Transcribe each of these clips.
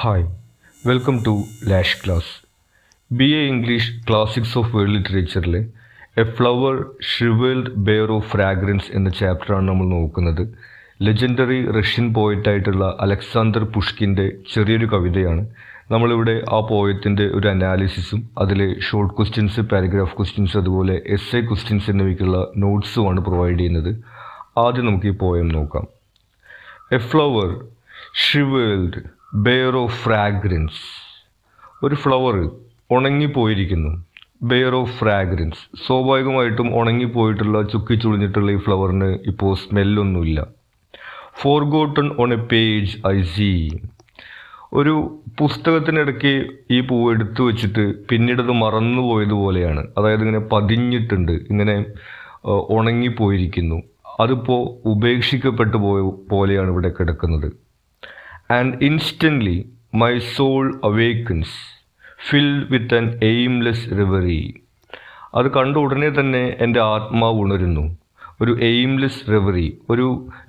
Hi, welcome to Lash Class. BA English Classics of World Literature a flower shrivelled bare of fragrance എന്ന ചാപ്റ്ററാണ് നമ്മൾ നോക്കുന്നത്. Legendary Russian പോയറ്റായിട്ടുള്ള Alexander പുഷ്കിൻ്റെ ചെറിയൊരു കവിതയാണ്. നമ്മളിവിടെ ആ പോയത്തിൻ്റെ ഒരു അനാലിസിസും അതിലെ ഷോർട്ട് ക്വസ്റ്റ്യൻസ്, പാരഗ്രാഫ് ക്വസ്റ്റ്യൻസ്, അതുപോലെ എസ്സേ ക്വസ്റ്റ്യൻസ് എന്നിവയ്ക്കുള്ള നോട്ട്സുമാണ് പ്രൊവൈഡ് ചെയ്യുന്നത്. ആദ്യം നമുക്ക് ഈ പോയം നോക്കാം. A flower shrivelled bare of fragrance. ഒരു ഫ്ലവർ ഉണങ്ങിപ്പോയിരിക്കുന്നു. ബെയർ ഓഫ് ഫ്രാഗ്രൻസ്, സ്വാഭാവികമായിട്ടും ഉണങ്ങിപ്പോയിട്ടുള്ള ചുക്കിച്ചുളിഞ്ഞിട്ടുള്ള ഈ ഫ്ലവറിന് ഇപ്പോൾ സ്മെല്ലൊന്നുമില്ല. Forgotten on a page I see. ഒരു പുസ്തകത്തിനിടയ്ക്ക് ഈ പൂവ് എടുത്തു വെച്ചിട്ട് പിന്നീട് അത് മറന്നുപോയതുപോലെയാണ്. അതായത് ഇങ്ങനെ പതിഞ്ഞിട്ടുണ്ട്, ഇങ്ങനെ ഉണങ്ങിപ്പോയിരിക്കുന്നു. അതിപ്പോൾ ഉപേക്ഷിക്കപ്പെട്ടു പോലെയാണ് ഇവിടെ കിടക്കുന്നത്. And instantly my soul awakens filled with an aimless reverie. അത് കണ്ട ഉടനെ തന്നെ എൻ്റെ ആത്മാവ് ഉണരുന്നു. ഒരു എയിംലെസ് റിവറി, ഒരു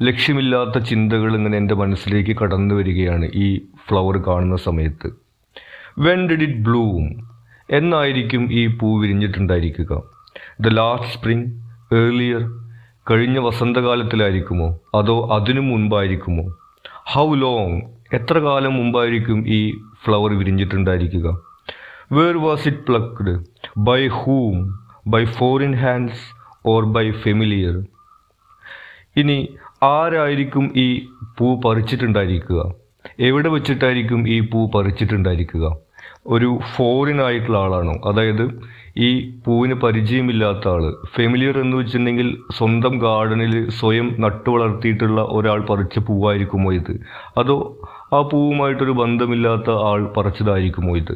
ലക്ഷ്യമില്ലാത്ത ചിന്തകൾ ഇങ്ങനെ എൻ്റെ മനസ്സിലേക്ക് കടന്നു വരികയാണ് ഈ ഫ്ലവർ കാണുന്ന സമയത്ത്. When did it Bloom? എന്നായിരിക്കും ഈ പൂ വിരിഞ്ഞിട്ടുണ്ടായിരിക്കുക? ദ ലാസ്റ്റ് സ്പ്രിങ്, ഏർലിയർ, കഴിഞ്ഞ വസന്തകാലത്തിലായിരിക്കുമോ അതോ അതിനു മുൻപായിരിക്കുമോ? How long? എത്ര കാലം മുമ്പായിരിക്കും ഈ ഫ്ലവർ വിരിഞ്ഞിട്ടുണ്ടായിരിക്കുക? Where was it plucked? By whom? By foreign hands or by familiar? ഇനി ആരായിരിക്കും ഈ പൂ പറിച്ചിട്ടുണ്ടായിരിക്കുക? എവിടെ വെച്ചിട്ടായിരിക്കും ഈ പൂ പറിച്ചിട്ടുണ്ടായിരിക്കുക? ഒരു ഫോറിൻ ആയിട്ടുള്ള ആളാണോ? അതായത് ഈ പൂവിന് പരിചയമില്ലാത്ത ആൾ. ഫെമിലിയർ എന്ന് വെച്ചിട്ടുണ്ടെങ്കിൽ സ്വന്തം ഗാർഡനിൽ സ്വയം നട്ടു വളർത്തിയിട്ടുള്ള ഒരാൾ പറിച്ച പൂവായിരിക്കുമോ ഇത്? അതോ ആ പൂവുമായിട്ടൊരു ബന്ധമില്ലാത്ത ആൾ പറിച്ചതായിരിക്കുമോ ഇത്?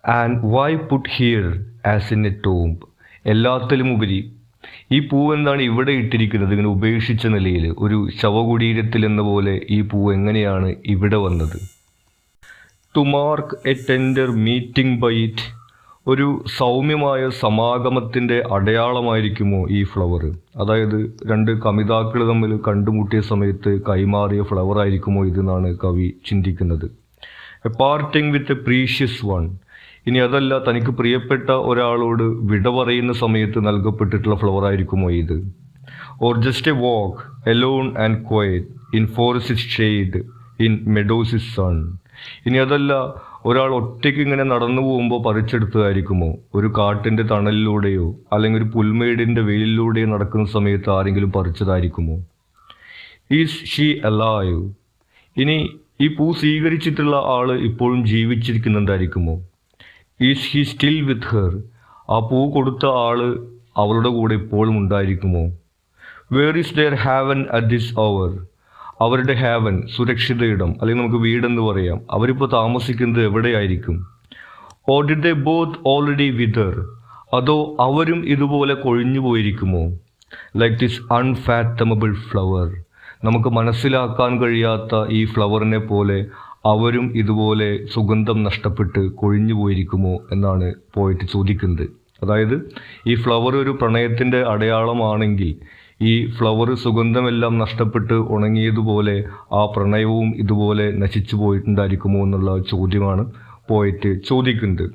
And why put here as in a tomb? എല്ലാത്തിലും ഉപരി ഈ പൂവ് എന്താണ് ഇവിടെ ഇട്ടിരിക്കുന്നത് ഇങ്ങനെ ഉപേക്ഷിച്ച നിലയിൽ? ഒരു ശവകുടീരത്തിൽ എന്ന പോലെ ഈ പൂവ് എങ്ങനെയാണ് ഇവിടെ വന്നത്? To mark a tender meeting by it. ഒരു സൗമ്യമായ സമാഗമത്തിൻ്റെ അടയാളമായിരിക്കുമോ ഈ ഫ്ലവർ? അതായത് രണ്ട് കമിതാക്കൾ തമ്മിൽ കണ്ടുമുട്ടിയ സമയത്ത് കൈമാറിയ ഫ്ലവർ ആയിരിക്കുമോ ഇതെന്നാണ് കവി ചിന്തിക്കുന്നത്. A parting with a precious one. ഇനി അതല്ല, തനിക്ക് പ്രിയപ്പെട്ട ഒരാളോട് വിട പറയുന്ന സമയത്ത് നൽകപ്പെട്ടിട്ടുള്ള ഫ്ലവർ ആയിരിക്കുമോ ഇത്? Or just a walk alone and quiet in forest shade in meadows sun. ഇനി അതല്ല, ഒരാൾ ഒറ്റയ്ക്ക് ഇങ്ങനെ നടന്നു പോകുമ്പോൾ പറിച്ചെടുത്തതായിരിക്കുമോ? ഒരു കാട്ടിൻ്റെ തണലിലൂടെയോ അല്ലെങ്കിൽ ഒരു പുൽമേടിൻ്റെ വെയിലിലൂടെയോ നടക്കുന്ന സമയത്ത് ആരെങ്കിലും പറിച്ചതായിരിക്കുമോ? Is she alive? ഇനി ഈ പൂ സ്വീകരിച്ചിട്ടുള്ള ആൾ ഇപ്പോഴും ജീവിച്ചിരിക്കുന്നുണ്ടായിരിക്കുമോ? Is he still with her? ആ പൂ കൊടുത്ത ആൾ അവളുടെ കൂടെ ഇപ്പോഴും ഉണ്ടായിരിക്കുമോ? Where is their haven at this hour? അവരുടെ ഹാവൻ, സുരക്ഷിത ഇടം, അല്ലെങ്കിൽ നമുക്ക് വീടെന്ന് പറയാം, അവരിപ്പോൾ താമസിക്കുന്നത് എവിടെയായിരിക്കും? Or did they both already wither? അതോ അവരും ഇതുപോലെ കൊഴിഞ്ഞു പോയിരിക്കുമോ? Like this unfathomable flower. നമുക്ക് മനസ്സിലാക്കാൻ കഴിയാത്ത ഈ ഫ്ലവറിനെ പോലെ അവരും ഇതുപോലെ സുഗന്ധം നഷ്ടപ്പെട്ട് കൊഴിഞ്ഞു പോയിരിക്കുമോ എന്നാണ് പോയിട്ട് ചോദിക്കുന്നത്. അതായത് ഈ ഫ്ലവർ ഒരു പ്രണയത്തിൻ്റെ അടയാളമാണെങ്കിൽ ഈ ഫ്ലവർ സുഗന്ധമെല്ലാം നഷ്ടപ്പെട്ട് ഉണങ്ങിയതുപോലെ ആ പ്രണയവും ഇതുപോലെ നശിച്ചു പോയിട്ടുണ്ടായിരിക്കുമോ എന്നുള്ള ചോദ്യമാണ് പോയിട്ട് ചോദിക്കുന്നത്.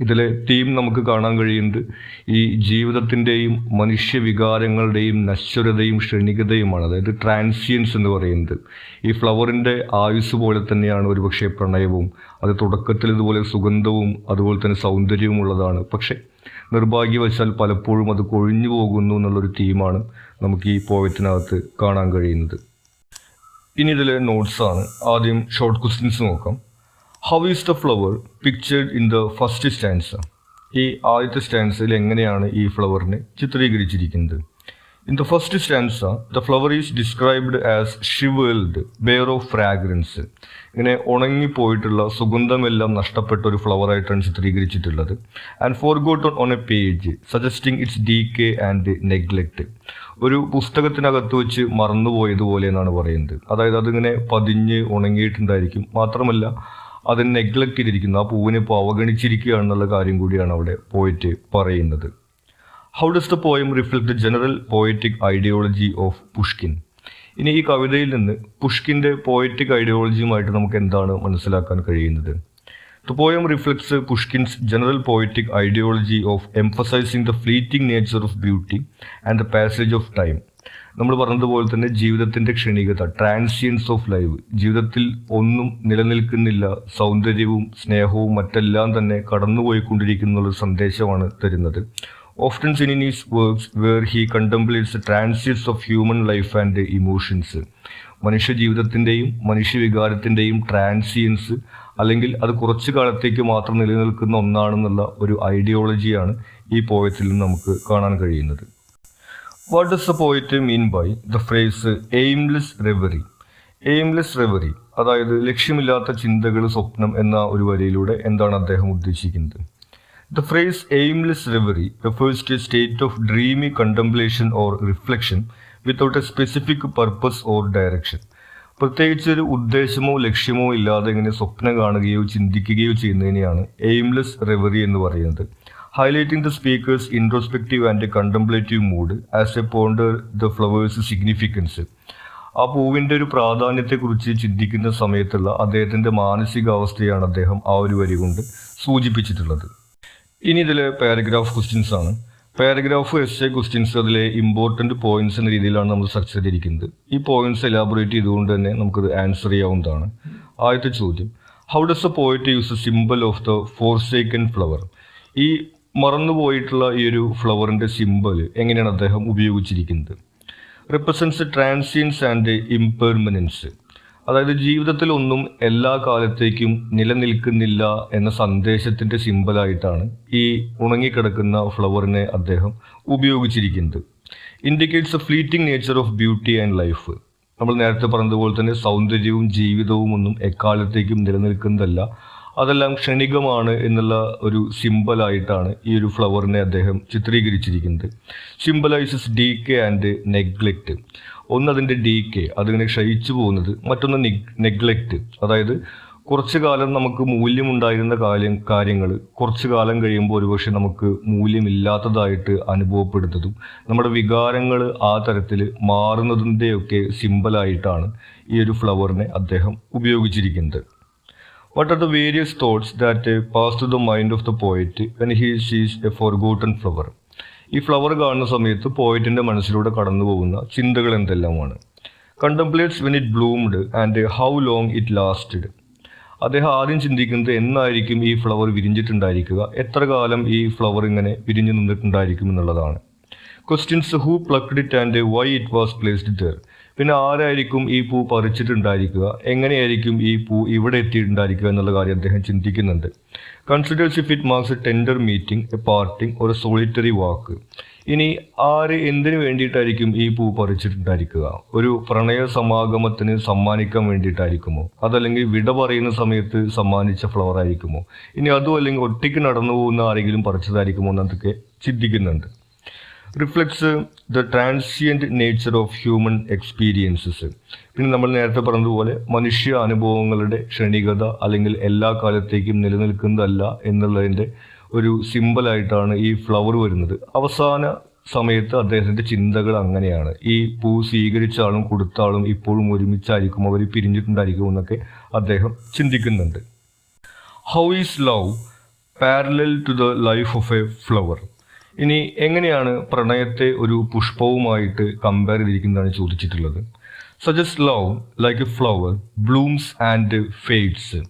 ഇതിലെ തീം നമുക്ക് കാണാൻ കഴിയുന്നത് ഈ ജീവിതത്തിൻ്റെയും മനുഷ്യവികാരങ്ങളുടെയും നശ്വരതയും ക്ഷണികതയുമാണ്. അതായത് ട്രാൻസിയൻസ് എന്ന് പറയുന്നത്. ഈ ഫ്ലവറിൻ്റെ ആയുസ് പോലെ തന്നെയാണ് ഒരുപക്ഷെ പ്രണയവും. അത് തുടക്കത്തിൽ ഇതുപോലെ സുഗന്ധവും അതുപോലെ തന്നെ സൗന്ദര്യവും ഉള്ളതാണ്. പക്ഷേ നിർഭാഗ്യവശാൽ പലപ്പോഴും അത് കൊഴിഞ്ഞു പോകുന്നു എന്നുള്ളൊരു തീമാണ് നമുക്ക് ഈ പോയത്തിനകത്ത് കാണാൻ കഴിയുന്നത്. ഇനി ഇതിലെ നോട്ട്സാണ്. ആദ്യം ഷോർട്ട് ക്വസ്റ്റ്യൻസ് നോക്കാം. How is the flower pictured in the first stanza? ഈ ആദ്യത്തെ സ്റ്റാൻസയിൽ എങ്ങനെയാണ് ഈ ഫ്ലവറിനെ ചിത്രീകരിച്ചിരിക്കുന്നത്? In the first stanza the flower is described as shrivelled bare of fragrance. ഇങ്ങനെ ഉണങ്ങിപ്പോയിട്ടുള്ള സുഗന്ധമെല്ലാം നഷ്ടപ്പെട്ട ഒരു ഫ്ലവറായിട്ടാണ് ചിത്രീകരിച്ചിട്ടുള്ളത്. And forgotten on a page suggesting its decay and neglect. ഒരു പുസ്തകത്തിനകത്ത് വെച്ച് മറന്നുപോയതുപോലെ എന്നാണ് പറയുന്നത്. അതായത് അതിങ്ങനെ പതിഞ്ഞ് ഉണങ്ങിയിട്ടുണ്ടായിരിക്കും. മാത്രമല്ല അതിന് നെഗ്ലക്റ്റ് ചെയ്തിരിക്കുന്നു. ആ പൂവിനെ ഇപ്പോൾ അവഗണിച്ചിരിക്കുകയാണെന്നുള്ള കാര്യം കൂടിയാണ് അവിടെ പോയിട്ട് പറയുന്നത്. How does the poem reflect the general poetic ideology of Pushkin? ഇനി ഈ കവിതയിൽ നിന്ന് പുഷ്കിൻ്റെ പോയറ്റിക് ഐഡിയോളജിയുമായിട്ട് നമുക്ക് എന്താണ് മനസ്സിലാക്കാൻ കഴിയുന്നത്? The poem reflects Pushkin's general poetic ideology of emphasizing the fleeting nature of beauty and the passage of time. നമ്മൾ പറഞ്ഞതുപോലെ തന്നെ ജീവിതത്തിൻ്റെ ക്ഷണികത, ട്രാൻസിയൻസ് ഓഫ് ലൈഫ്, ജീവിതത്തിൽ ഒന്നും നിലനിൽക്കുന്നില്ല, സൗന്ദര്യവും സ്നേഹവും മറ്റെല്ലാം തന്നെ കടന്നുപോയിക്കൊണ്ടിരിക്കുന്ന ഒരു സന്ദേശമാണ് തരുന്നത്. Often seen in his works where he contemplates the transients of human life and emotions. മനുഷ്യ ജീവിതത്തിൻ്റെയും മനുഷ്യവികാരത്തിൻ്റെയും ട്രാൻസിയൻസ്, അല്ലെങ്കിൽ അത് കുറച്ചു കാലത്തേക്ക് മാത്രം നിലനിൽക്കുന്ന ഒന്നാണെന്നുള്ള ഒരു ഐഡിയോളജിയാണ് ഈ പോയത്തിൽ നിന്ന് നമുക്ക് കാണാൻ കഴിയുന്നത്. What does the poet mean by the phrase aimless reverie? Aimless reverie, അതായത് ലക്ഷ്യമില്ലാത്ത ചിന്തകൾ, സ്വപ്നം എന്ന ഒരു വരിയിലൂടെ എന്താണ് അദ്ദേഹം ഉദ്ദേശിക്കുന്നത്? The phrase aimless reverie refers to a state of dreamy contemplation or reflection without a specific purpose or direction. പ്രത്യേകിച്ച് ഒരു ഉദ്ദേശമോ ലക്ഷ്യമോ ഇല്ലാതെ ഇങ്ങനെ സ്വപ്നം കാണുകയോ ചിന്തിക്കുകയോ ചെയ്യുന്നതിനെയാണ് എയിംലെസ് റെവറി എന്ന് പറയുന്നത്. Highlighting the speaker's introspective and contemplative mood as A ponder the flowers significance. ആ പൂവിൻ്റെ ഒരു പ്രാധാന്യത്തെക്കുറിച്ച് ചിന്തിക്കുന്ന സമയത്തുള്ള അദ്ദേഹത്തിൻ്റെ മാനസികാവസ്ഥയാണ് അദ്ദേഹം ആ ഒരു വരി കൊണ്ട് സൂചിപ്പിച്ചിട്ടുള്ളത്. ഇനി ഇതിലെ പാരഗ്രാഫ് ക്വസ്റ്റ്യൻസ് ആണ്. പാരഗ്രാഫ് എസ് എ ക്വസ്റ്റ്യൻസ്, അതിലെ ഇമ്പോർട്ടൻറ്റ് പോയിന്റ്സ് എന്ന രീതിയിലാണ് നമ്മൾ സ്ട്രക്ചർ ചെയ്തിരിക്കുന്നത്. ഈ പോയിന്റ്സ് എലാബറേറ്റ് ചെയ്തുകൊണ്ട് തന്നെ നമുക്കത് ആൻസർ ചെയ്യാവുന്നതാണ്. ആദ്യത്തെ ചോദ്യം, how does A poet use A simple of the forsaken flower? ഈ മറന്നുപോയിട്ടുള്ള ഈ ഒരു ഫ്ലവറിൻ്റെ സിമ്പിൾ എങ്ങനെയാണ് അദ്ദേഹം ഉപയോഗിച്ചിരിക്കുന്നത്? റിപ്രസെൻറ്റ്സ് ട്രാൻസിയൻസ് ആൻഡ് ഇംപെർമനൻസ്, അതായത് ജീവിതത്തിൽ ഒന്നും എല്ലാ കാലത്തേക്കും നിലനിൽക്കുന്നില്ല എന്ന സന്ദേശത്തിൻ്റെ സിമ്പലായിട്ടാണ് ഈ ഉണങ്ങിക്കിടക്കുന്ന ഫ്ലവറിനെ അദ്ദേഹം ഉപയോഗിച്ചിരിക്കുന്നത്. Indicates A fleeting nature of beauty and life. നമ്മൾ നേരത്തെ പറഞ്ഞതുപോലെ തന്നെ സൗന്ദര്യവും ജീവിതവും ഒന്നും എക്കാലത്തേക്കും നിലനിൽക്കുന്നതല്ല, അതെല്ലാം ക്ഷണികമാണ് എന്നുള്ള ഒരു സിമ്പലായിട്ടാണ് ഈ ഒരു ഫ്ലവറിനെ അദ്ദേഹം ചിത്രീകരിച്ചിരിക്കുന്നത്. Symbolises decay and neglect. ഒന്ന് അതിൻ്റെ ഡീകെ, അതിങ്ങനെ ക്ഷയിച്ചു പോകുന്നത്, മറ്റൊന്ന് നെഗ്ലെക്റ്റ്, അതായത് കുറച്ചു കാലം നമുക്ക് മൂല്യമുണ്ടായിരുന്ന കാര്യങ്ങൾ കുറച്ചു കാലം കഴിയുമ്പോൾ ഒരുപക്ഷെ നമുക്ക് മൂല്യമില്ലാത്തതായിട്ട് അനുഭവപ്പെടുന്നതും നമ്മുടെ വികാരങ്ങൾ ആ തരത്തിൽ മാറുന്നതിൻ്റെയൊക്കെ സിമ്പലായിട്ടാണ് ഈ ഒരു ഫ്ലവറിനെ അദ്ദേഹം ഉപയോഗിച്ചിരിക്കുന്നത്. What are the various thoughts that pass through the mind of the poet when he sees a forgotten flower? ഈ ഫ്ലവർ കാണുന്ന സമയത്ത് പോയറ്റിൻ്റെ മനസ്സിലൂടെ കടന്നു പോകുന്ന ചിന്തകൾ എന്തെല്ലാമാണ്? Contemplates when it bloomed and how long it lasted. അദ്ദേഹം ആദ്യം ചിന്തിക്കുന്നത് എന്നായിരിക്കും ഈ ഫ്ലവർ വിരിഞ്ഞിട്ടുണ്ടായിരിക്കുക, എത്ര കാലം ഈ ഫ്ലവർ ഇങ്ങനെ വിരിഞ്ഞു നിന്നിട്ടുണ്ടായിരിക്കും എന്നുള്ളതാണ്. Questions, who plucked it and why it was placed there. പിന്നെ ആരായിരിക്കും ഈ പൂ പറിച്ചിട്ടുണ്ടായിരിക്കുക, എങ്ങനെയായിരിക്കും ഈ പൂ ഇവിടെ എത്തിയിട്ടുണ്ടായിരിക്കുക എന്നുള്ള കാര്യം അദ്ദേഹം ചിന്തിക്കുന്നുണ്ട്. Considers if it marks a tender meeting, a parting, ഒരു സോളിറ്ററി വാക്ക്. ഇനി ആര് എന്തിനു വേണ്ടിയിട്ടായിരിക്കും ഈ പൂ പറിച്ചിട്ടുണ്ടായിരിക്കുക? ഒരു പ്രണയ സമാഗമത്തിന് സമ്മാനിക്കാൻ വേണ്ടിയിട്ടായിരിക്കുമോ, അതല്ലെങ്കിൽ വിട പറയുന്ന സമയത്ത് സമ്മാനിച്ച ഫ്ലവർ ആയിരിക്കുമോ, ഇനി അതും അല്ലെങ്കിൽ ഒറ്റയ്ക്ക് നടന്നു പോകുന്ന ആരെങ്കിലും പറിച്ചതായിരിക്കുമോ എന്നതൊക്കെ ചിന്തിക്കുന്നുണ്ട്. Reflects the transient nature of human experiences. പിന്നെ നമ്മൾ നേരത്തെ പറഞ്ഞതുപോലെ മനുഷ്യ അനുഭവങ്ങളുടെ ക്ഷണികത, അല്ലെങ്കിൽ എല്ലാ കാലത്തേക്കും നിലനിൽക്കുന്നതല്ല എന്നുള്ളതിൻ്റെ ഒരു സിമ്പലായിട്ടാണ് ഈ ഫ്ലവർ വരുന്നത്. അവസാന സമയത്ത് അദ്ദേഹത്തിൻ്റെ ചിന്തകൾ അങ്ങനെയാണ്. ഈ പൂ സ്വീകരിച്ച ആളും കൊടുത്ത ആളും ഇപ്പോഴും ഒരുമിച്ചായിരിക്കും, അവർ പിരിഞ്ഞിട്ടുണ്ടായിരിക്കും എന്നൊക്കെ അദ്ദേഹം ചിന്തിക്കുന്നുണ്ട്. How is love parallel to the life of a flower? ഇനി എങ്ങനെയാണ് പ്രണയത്തെ ഒരു പുഷ്പവുമായിട്ട് കമ്പയർ ചെയ്തിരിക്കുന്നതാണ് ചോദിച്ചിട്ടുള്ളത്. Suggest love like a flower blooms and fades.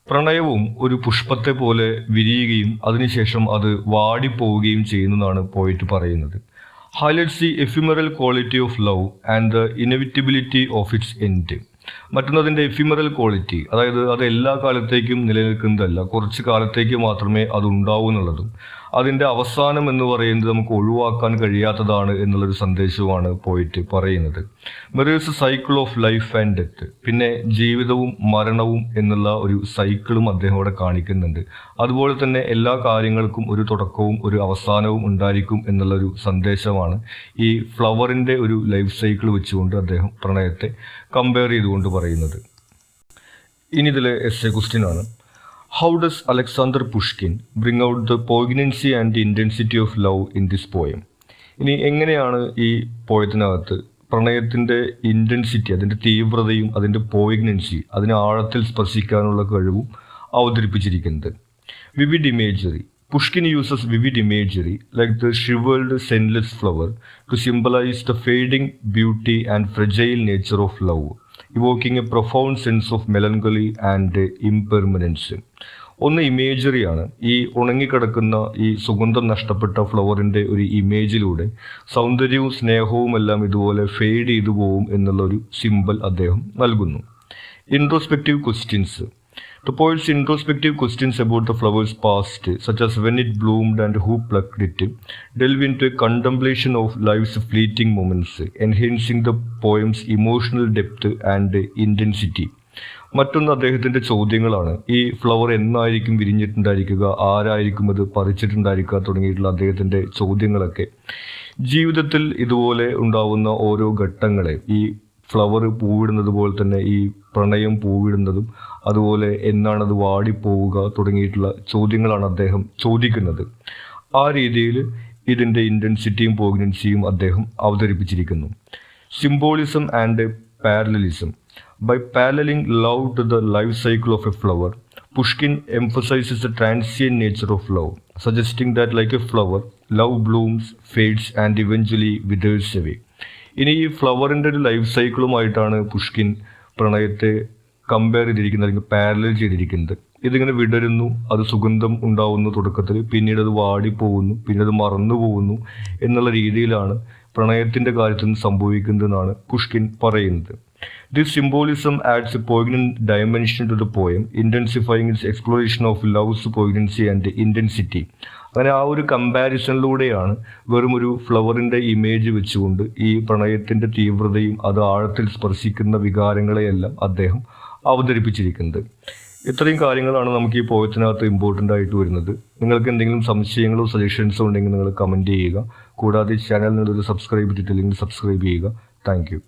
പ്രണയവും ഒരു പുഷ്പത്തെ പോലെ വിരിയുകയും അതിനുശേഷം അത് വാടിപ്പോവുകയും ചെയ്യുന്നതാണ് പോയിട്ട് പറയുന്നത്. Highlights the ephemeral quality of love and the inevitability of its end. മറ്റൊന്നതിൻ്റെ എഫിമറൽ ക്വാളിറ്റി, അതായത് അത് എല്ലാ കാലത്തേക്കും നിലനിൽക്കുന്നതല്ല, കുറച്ച് കാലത്തേക്ക് മാത്രമേ അതുണ്ടാവൂ എന്നുള്ളതും അതിൻ്റെ അവസാനം എന്ന് പറയുന്നത് നമുക്ക് ഒഴിവാക്കാൻ കഴിയാത്തതാണ് എന്നുള്ളൊരു സന്ദേശവുമാണ് പോയിട്ട് പറയുന്നത്. Mirrors cycle of life and death. പിന്നെ ജീവിതവും മരണവും എന്നുള്ള ഒരു സൈക്കിളും അദ്ദേഹം അവിടെ കാണിക്കുന്നുണ്ട്. അതുപോലെ തന്നെ എല്ലാ കാര്യങ്ങൾക്കും ഒരു തുടക്കവും ഒരു അവസാനവും ഉണ്ടായിരിക്കും എന്നുള്ളൊരു സന്ദേശമാണ് ഈ ഫ്ലവറിൻ്റെ ഒരു ലൈഫ് സൈക്കിൾ വെച്ചുകൊണ്ട് അദ്ദേഹം പ്രണയത്തെ കമ്പയർ ചെയ്തുകൊണ്ട് പറയുന്നത്. ഇനി ഇതിലെ എസ്സേ ക്വസ്റ്റ്യൻ ആണ്, how does Alexander Pushkin bring out the poignancy and intensity of love in this poem? ഇനി എങ്ങനെയാണ് ഈ പോയത്തിനകത്ത് പ്രണയത്തിൻ്റെ ഇൻറ്റൻസിറ്റി, അതിൻ്റെ തീവ്രതയും അതിൻ്റെ പോയിഗ്നൻസി, അതിനെ ആഴത്തിൽ സ്പർശിക്കാനുള്ള കഴിവും അവതരിപ്പിച്ചിരിക്കുന്നത്. Vivid imagery. Pushkin uses vivid imagery like the shriveled, scentless flower to symbolize the fading beauty and fragile nature of love, evoking a profound sense of melancholy and impermanence. ഒന്ന് ഇമേജറിയാണ്. ഈ ഉണങ്ങിക്കിടക്കുന്ന ഈ സുഗന്ധം നഷ്ടപ്പെട്ട ഫ്ലവറിൻ്റെ ഒരു ഇമേജിലൂടെ സൗന്ദര്യവും സ്നേഹവും എല്ലാം ഇതുപോലെ ഫെയ്ഡ് ചെയ്തു പോവും എന്നുള്ളൊരു സിമ്പൽ അദ്ദേഹം നൽകുന്നു. Introspective questions. The poet's introspective questions about the flower's past, such as when it bloomed and who plucked it, delve into a contemplation of life's fleeting moments, enhancing the poem's emotional depth and intensity. മറ്റൊന്ന് അദ്ദേഹത്തിൻ്റെ ചോദ്യങ്ങളാണ്. ഈ flower എന്നായിരിക്കും വിരിഞ്ഞിട്ടുണ്ടായിരിക്കുക, ആരായിരിക്കും അത് പറിച്ചിട്ടുണ്ടായിരിക്കുക തുടങ്ങിയിട്ടുള്ള അദ്ദേഹത്തിൻ്റെ ചോദ്യങ്ങളൊക്കെ ജീവിതത്തിൽ ഇതുപോലെ ഉണ്ടാവുന്ന ഓരോ ഘട്ടങ്ങളെ, ഈ ഫ്ലവർ പൂവിടുന്നത് പോലെ തന്നെ ഈ പ്രണയം പൂവിടുന്നതും അതുപോലെ എന്നാണത് വാടിപ്പോവുക തുടങ്ങിയിട്ടുള്ള ചോദ്യങ്ങളാണ് അദ്ദേഹം ചോദിക്കുന്നത്. ആ രീതിയിൽ ഇതിൻ്റെ ഇൻറ്റൻസിറ്റിയും പോഗ്നൻസിയും അദ്ദേഹം അവതരിപ്പിച്ചിരിക്കുന്നു. Symbolism and parallelism. By paralleling love to the life cycle of a flower, Pushkin emphasizes the transient nature of love, suggesting that like a flower, love blooms, fades and eventually withers away. ഇനി ഈ ഫ്ലവറിൻ്റെ ഒരു life സൈക്കിളുമായിട്ടാണ് Pushkin പ്രണയത്തെ compare ചെയ്തിരിക്കുന്നത്, അല്ലെങ്കിൽ parallel ചെയ്തിരിക്കുന്നത്. ഇതിങ്ങനെ വിടരുന്നു, അത് സുഗന്ധം ഉണ്ടാവുന്നു തുടക്കത്തിൽ, പിന്നീട് അത് വാടിപ്പോകുന്നു, പിന്നീട് അത് മറന്നു പോകുന്നു എന്നുള്ള രീതിയിലാണ് പ്രണയത്തിൻ്റെ കാര്യത്തിൽ നിന്ന് സംഭവിക്കുന്നതെന്നാണ് പുഷ്കിൻ പറയുന്നത്. This symbolism adds a poignant dimension to the poem, intensifying its exploration of love's poignancy and intensity. അങ്ങനെ ആ ഒരു കമ്പാരിസണിലൂടെയാണ് വെറുമൊരു ഫ്ലവറിൻ്റെ ഇമേജ് വെച്ചുകൊണ്ട് ഈ പ്രണയത്തിൻ്റെ തീവ്രതയും അത് ആഴത്തിൽ സ്പർശിക്കുന്ന വികാരങ്ങളെയെല്ലാം അദ്ദേഹം അവതരിപ്പിച്ചിരിക്കുന്നത്. ഇത്രയും കാര്യങ്ങളാണ് നമുക്ക് ഈ പോയത്തിനകത്ത് ഇമ്പോർട്ടൻ്റ് ആയിട്ട് വരുന്നത്. നിങ്ങൾക്ക് എന്തെങ്കിലും സംശയങ്ങളോ സജഷൻസോ ഉണ്ടെങ്കിൽ നിങ്ങൾ കമൻറ്റ് ചെയ്യുക. കൂടാതെ ചാനൽ നിങ്ങളൊരു സബ്സ്ക്രൈബ് ചെയ്തിട്ടില്ലെങ്കിൽ സബ്സ്ക്രൈബ് ചെയ്യുക. Thank you.